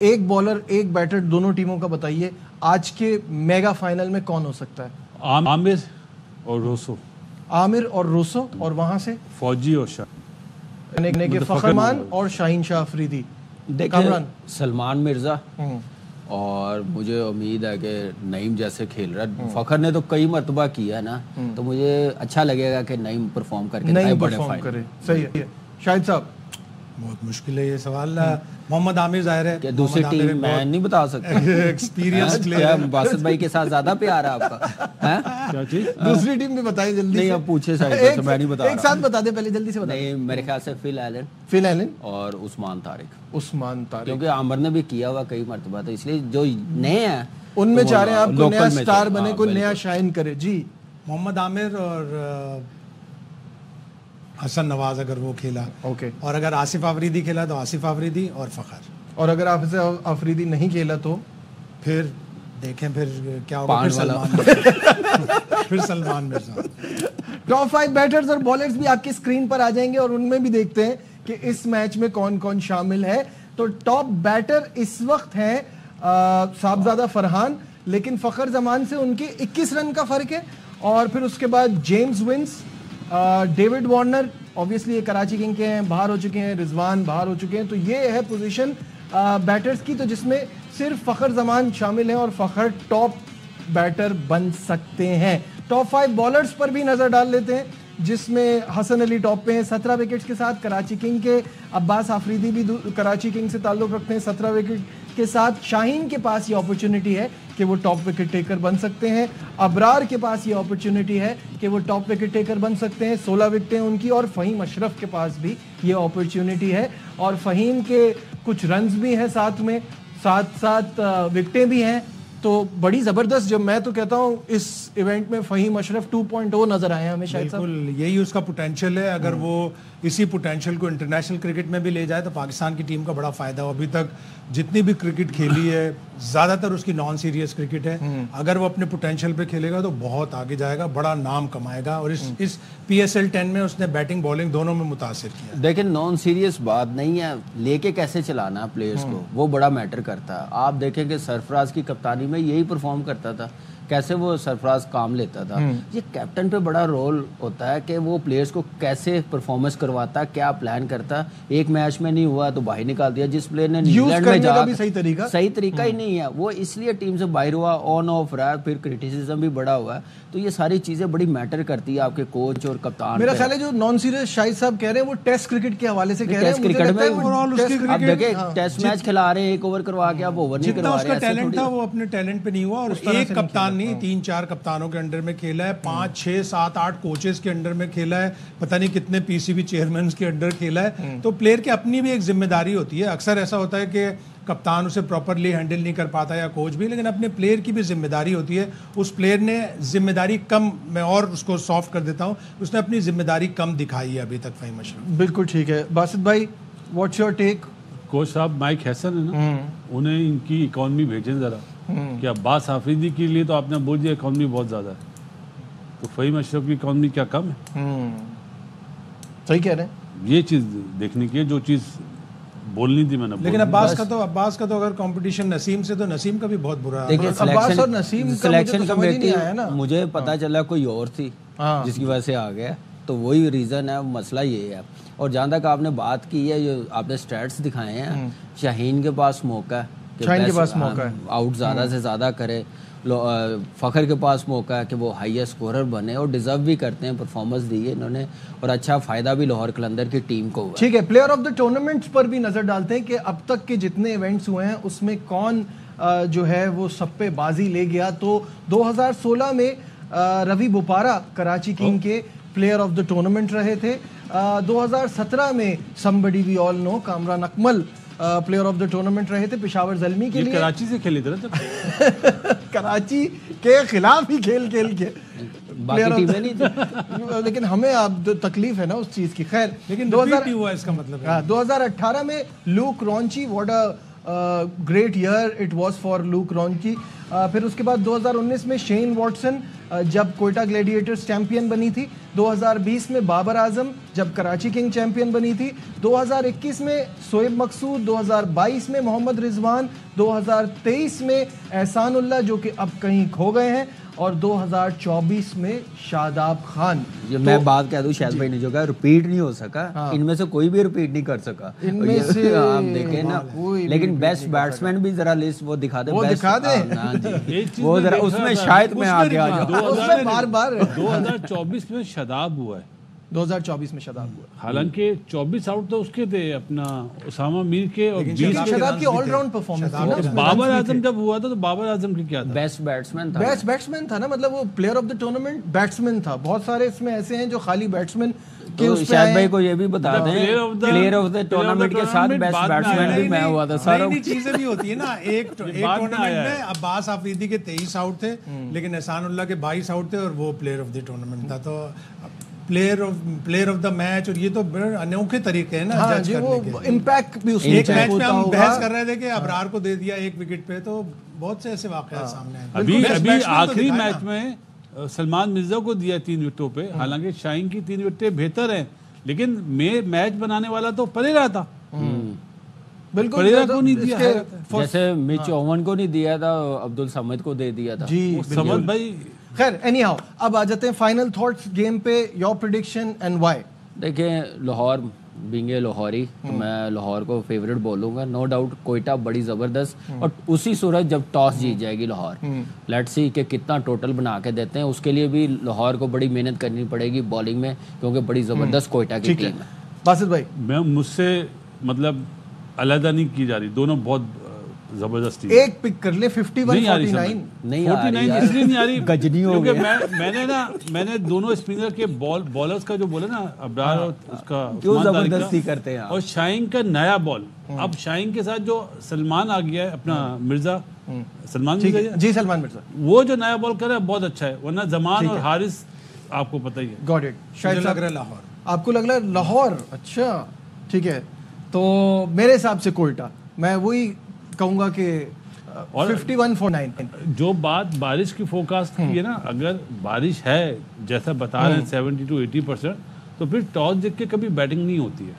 एक बॉलर एक बैटर दोनों टीमों का बताइए, आज के मेगा फाइनल में कौन हो सकता है? आमिर और रोसो। आमिर और रोसो, और वहां से फौजी और शाह, यानी कि फखरमान और शाहीन शाह अफरीदी। देखिए सलमान मिर्जा, और मुझे उम्मीद है कि नईम जैसे खेल रहा है। फखर ने तो कई मरतबा किया है ना, तो मुझे अच्छा लगेगा कि नईम परफॉर्म करके नईम परफॉर्म करे। सही है शाहिद साहब। बहुत मुश्किल है ये सवाल। मोहम्मद आमिर जाहिर है कि दूसरी टीम मैं नहीं बता सकता। Experience player. बासित भाई के साथ ज्यादा प्यार है आपका? क्या चीज? दूसरी टीम भी बताइए जल्दी। नहीं, अब पूछे शायद, मैं नहीं बता। एक साथ बता दे पहले, जल्दी से बता। नहीं, मेरे ख्याल से फिल एलन और उस्मान तारिक। क्योंकि आमिर ने भी किया हुआ कई मरतबा, तो इसलिए जो नए हैं उनमें चाह रहे हैं आपको नया स्टार बने, कोई नया शाइन करे। जी, मोहम्मद आमिर और हसन नवाज अगर वो खेला, ओके, और अगर आसिफ आफरीदी खेला तो आसिफ आफरीदी और फखर, और अगर आसिफ आफरीदी नहीं खेला तो फिर देखें फिर क्या होगा। फिर सलमान मिर्जा। टॉप 5 बैटर्स और बॉलर्स भी आपकी स्क्रीन पर आ जाएंगे और उनमें भी देखते हैं कि इस मैच में कौन कौन शामिल है। तो टॉप बैटर इस वक्त है साहबजादा फरहान, लेकिन फखर जमान से उनके 21 रन का फर्क है। और फिर उसके बाद James Vince, David Warner, obviously ये कराची किंग के हैं, बाहर हो चुके हैं, रिजवान बाहर हो चुके हैं। तो ये है पोजीशन बैटर्स की, तो जिसमें सिर्फ फखर जमान शामिल हैं और फखर टॉप बैटर बन सकते हैं। टॉप 5 बॉलर्स पर भी नजर डाल लेते हैं, जिसमें हसन अली टॉप पे हैं 17 विकेट्स के साथ, कराची किंग के अब्बास आफरीदी भी कराची किंग से ताल्लुक रखते हैं 17 विकेट के साथ। शाहीन के पास ये अपॉर्चुनिटी है कि वो टॉप विकेट टेकर बन सकते हैं। अबरार के पास ये अपॉर्चुनिटी है कि वो टॉप विकेट टेकर बन सकते हैं, 16 विकेटें उनकी। और फ़हीम अशरफ के पास भी ये अपॉर्चुनिटी है, और फ़हीम के कुछ रन्स भी हैं साथ में, साथ विकेटें भी हैं। तो बड़ी ज़बरदस्त, जब मैं तो कहता हूँ इस इवेंट में फ़हीम अशरफ 2.0 नज़र आए हैं हमें। शायद बिल्कुल यही उसका पोटेंशियल है। अगर वो इसी पोटेंशियल को इंटरनेशनल क्रिकेट में भी ले जाए तो पाकिस्तान की टीम का बड़ा फायदा हो। अभी तक जितनी भी क्रिकेट खेली है ज़्यादातर उसकी नॉन सीरियस क्रिकेट है। अगर वो अपने पोटेंशियल पे खेलेगा तो बहुत आगे जाएगा, बड़ा नाम कमाएगा। और इस PSL 10 में उसने बैटिंग बॉलिंग दोनों में मुतासिर किया। देखिए नॉन सीरियस बात नहीं है, लेके कैसे चलाना है प्लेयर्स को, वो बड़ा मैटर करता है। आप देखें कि सरफराज की कप्तानी में यही परफॉर्म करता था, कैसे वो सरफराज काम लेता था। ये कैप्टन पे बड़ा रोल होता है कि वो प्लेयर्स को कैसे परफॉर्मेंस करवाता, क्या प्लान करता। एक मैच में नहीं हुआ तो बाहर निकाल दिया। जिस प्लेयर ने न्यूजीलैंड में जाकर सही तरीका ही नहीं है, वो इसलिए टीम से बाहर हुआ, ऑन ऑफ रहा है, फिर क्रिटिसिज्म भी बड़ा हुआ है। तो ये सारी चीजें बड़ी मैटर करती है आपके कोच और कप्तान। मेरा ख्याल है जो नॉन सीरियस शाहिद साहब कह रहे हैं वो टेस्ट क्रिकेट के हवाले से कह रहे हैं। क्रिकेट में आप देखिए टेस्ट मैच खिला रहे हैं, 1 ओवर करवा के आप ओवर नहीं करवा रहे। उसका टैलेंट था वो अपने टैलेंट पे नहीं हुआ। और एक कप्तान नहीं, 3-4 कप्तानों के अंडर में खेला है, 5, 6, 7, 8 कोचेस के अंडर में खेला है, पता नहीं कितने PCB चेयरमैन के अंडर खेला है। तो प्लेयर की अपनी भी एक जिम्मेदारी होती है। अक्सर ऐसा होता है कि कप्तान उसे प्रॉपरली हैंडल नहीं कर पाता या कोच भी, लेकिन अपने प्लेयर की भी जिम्मेदारी होती है। उस प्लेयर ने जिम्मेदारी कम, मैं और उसको सॉफ्ट कर देता हूँ, उसने अपनी जिम्मेदारी कम दिखाई है अभी तक फ़हीम अशरफ। बिल्कुल ठीक है। बासित भाई, व्हाट्स योर टेक? कोच साहब माइक हैसन है ना, उन्हें इनकी इकॉनमी भेजें ज़रा। कि अब्बास आफरीदी के लिए तो आपने बोल दिया इकॉनमी बहुत ज़्यादा है, तो फ़हीम अशरफ की इकॉनमी क्या कम है? सही कह रहे हैं। ये चीज़ देखने की है, जो चीज़ बोलनी थी मैंने। लेकिन अब्बास का तो अगर कंपटीशन नसीम से, तो नसीम का भी बहुत बुरा है। देखिए अब्बास और नसीम सिलेक्शन कमेटी आया ना, मुझे पता चला कोई और थी जिसकी वजह से आ गया, तो वही रीज़न है, मसला ये है। और जहाँ तक आपने बात की है, जो आपने स्टैट्स दिखाए हैं, शाहीन के पास मौका है, आउट ज़्यादा से ज़्यादा करे। फ़खर के पास मौका है कि वो हाईएस्ट स्कोरर बने, और डिजर्व भी करते हैं, परफॉर्मेंस दी है इन्होंने, और अच्छा फ़ायदा भी लाहौर कलंदर की टीम को हुआ। ठीक है, प्लेयर ऑफ द टूर्नामेंट्स पर भी नज़र डालते हैं कि अब तक के जितने इवेंट्स हुए हैं उसमें कौन जो है वो सब पे बाजी ले गया। तो 2016 में रवि बोपारा कराची किंग के प्लेयर ऑफ द टूर्नामेंट रहे थे। 2017 में somebody we all know Kamran Akmal player of the tournament रहे थे पेशावर ज़ल्मी के लिए। कराची से खेले थे ना कराची के खिलाफ ही खेल के बाकी टीमें नहीं थी। लेकिन हमें अब तकलीफ है ना उस चीज की। खैर, लेकिन 2018 में look raunchy, what a great year it was for look raunchy. फिर उसके बाद 2019 में शेन वॉटसन, जब कोयटा ग्लैडिएटर्स चैंपियन बनी थी, 2020 में बाबर आजम जब कराची किंग चैंपियन बनी थी, 2021 में शोएब मकसूद, 2022 में मोहम्मद रिजवान, 2023 में एहसानुल्लाह जो कि अब कहीं खो गए हैं, और 2024 में शादाब खान। ये मैं बात कह दूं, शायद भाई ने जो कहा रिपीट नहीं हो सका। हाँ। इनमें से कोई भी रिपीट नहीं कर सका इनमें से आप देखें ना, लेकिन बेस्ट बैट्समैन भी जरा लिस्ट वो दिखा दे, वो दिखा दे वो जरा उसमें शायद मैं आगे आ जाऊं। बार 2024 में शादाब हुआ है, 2024 में शदाब हुआ। हालांकि 24 आउट तो उसके थे अपना उसामा मीर के, और 20 शदाब की ऑलराउंड परफॉर्मेंस थी ना। बाबर आजम जब हुआ था तो बाबर आजम की क्या था? बेस्ट बैट्समैन था, बेस्ट बैट्समैन था ना, मतलब वो player of the tournament batsman था। बहुत सारे इसमें ऐसे हैं जो खाली बैट्समैन के तो उस पे शायद भाई को ये भी बता दें, प्लेयर ऑफ द टूर्नामेंट के साथ बेस्ट बैट्समैन भी मैं हुआ था। सारा चीजें भी होती है ना, एक टूर्नामेंट में अब्बास आफरीदी के 23 आउट थे, लेकिन एहसानुल्लाह के 22 आउट थे, और वो प्लेयर ऑफ द टूर्नामेंट था। तो प्लेयर ऑफ द मैच, और ये तो बड़े अनोखे तरीके हैं ना जज करने के। इम्पैक्ट भी उसमें एक मैच में हम बहस कर रहे थे कि अबरार को दे दिया 1 विकेट पे, तो बहुत से ऐसे वाकया सामने आए। अभी आखिरी मैच में सलमान मिर्जा को दिया 3 विकेटों पे, हालांकि शाहीन की 3 विकेटें बेहतर हैं, लेकिन मैच बनाने वाला तो परेरा था। बिल्कुल, परेरा को नहीं दिया, जैसे मिच ओवन को नहीं दिया था, अब्दुल समद को दे दिया था जी समद भाई। खैर एनी हाउ, अब आ जाते हैं फाइनल थॉट्स गेम पे, योर प्रेडिक्शन एंड व्हाई। देखें, लाहौर बिंगे लाहौरी, तो मैं लाहौर को फेवरेट बोलूंगा, नो डाउट। कोयटा बड़ी ज़बरदस्त, और उसी सूरत जब टॉस जीत जाएगी लाहौर, लेट्स सी कि कितना टोटल बना के देते हैं। उसके लिए भी लाहौर को बड़ी मेहनत करनी पड़ेगी बॉलिंग में, क्योंकि बड़ी ज़बरदस्त कोयटा की टीम है। बासित भाई, मैं मुझसे मतलब अलग नहीं की जा रही, दोनों बहुत जबरदस्त टीम। एक पिक कर ले, 51-49 नहीं 49 इसलिए नहीं आ रही गजनी हो क्योंकि गया। मैंने दोनों स्पिनर के बॉलर्स का जो बोले ना, अब्रार और उसका क्यों जबरदस्ती करते हैं और शाहीन का नया बॉल। अब शाहीन के साथ जो सलमान आ गया है अपना मिर्जा, सलमान मिर्जा जी, सलमान मिर्जा, वो जो नया बॉल कर रहा है बहुत अच्छा है, वरना जमान और हारिस आपको पता ही है। Got it. शायद लग रहा है लाहौर, आपको लग रहा है लाहौर? अच्छा ठीक है, तो मेरे हिसाब से कोयटा, मैं वही कहूंगा कि 51-49। जो बात बारिश की फोरकास्ट की है ना, अगर बारिश है जैसा बता रहे हैं 70 to 80%, तो फिर टॉस जीत के कभी बैटिंग नहीं होती है।